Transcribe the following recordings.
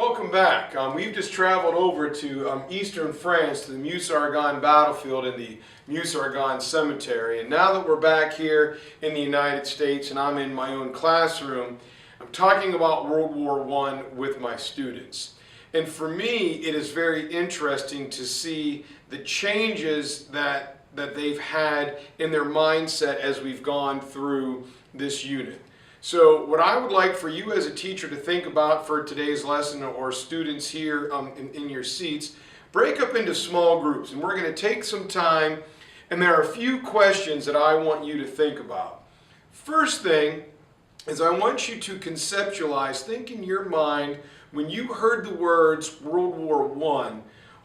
Welcome back. We've just traveled over to eastern France to the Meuse-Argonne battlefield and the Meuse-Argonne cemetery. And now that we're back here in the United States and I'm in my own classroom, I'm talking about World War I with my students. And for me, it is very interesting to see the changes that they've had in their mindset as we've gone through this unit. So what I would like for you as a teacher to think about for today's lesson, or students here in your seats, break up into small groups, and we're going to take some time, and there are a few questions that I want you to think about. First thing is I want you to conceptualize, think in your mind, when you heard the words World War I,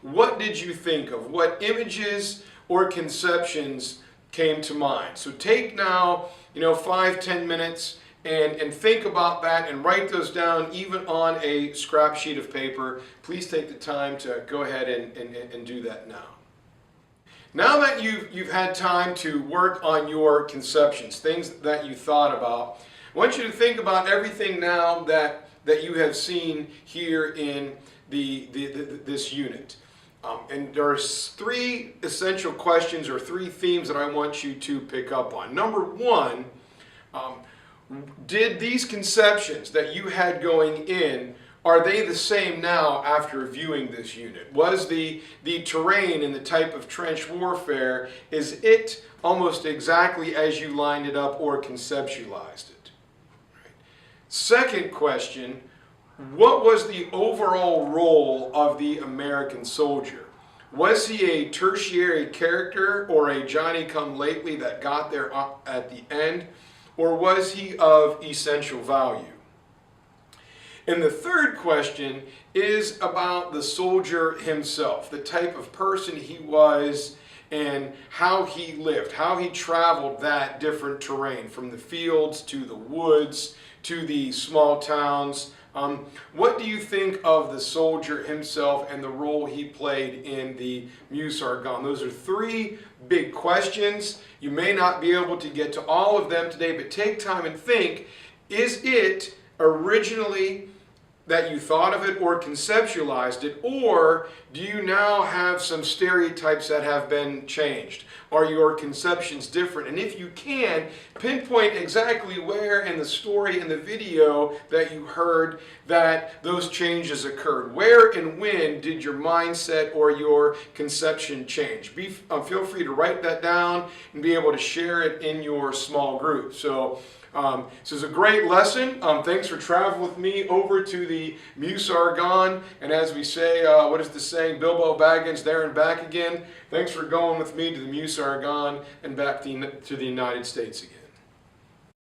what did you think of? What images or conceptions came to mind? So take now, 5-10 minutes and think about that and write those down even on a scrap sheet of paper. Please take the time to go ahead and do that now. Now that you've had time to work on your conceptions, things that you thought about, I want you to think about everything now that you have seen here in this unit. And there's three essential questions or three themes that I want you to pick up on. Number one, did these conceptions that you had going in, are they the same now after viewing this unit? Was the terrain and the type of trench warfare, is it almost exactly as you lined it up or conceptualized it? Right. Second question, what was the overall role of the American soldier? Was he a tertiary character or a Johnny-come-lately that got there at the end? Or was he of essential value? And the third question is about the soldier himself, the type of person he was and how he lived, how he traveled that different terrain, from the fields to the woods to the small towns. What do you think of the soldier himself and the role he played in the Meuse-Argonne? Those are three big questions. You may not be able to get to all of them today, but take time and think, is it originally that you thought of it or conceptualized it, or do you now have some stereotypes that have been changed? Are your conceptions different? And if you can, pinpoint exactly where in the story in the video that you heard that those changes occurred. Where and when did your mindset or your conception change? Feel free to write that down and be able to share it in your small group. So this is a great lesson. Thanks for traveling with me over to the Meuse-Argonne. And as we say, what is the saying? Bilbo Baggins, there and back again. Thanks for going with me to the Meuse-Argonne and back to the United States again.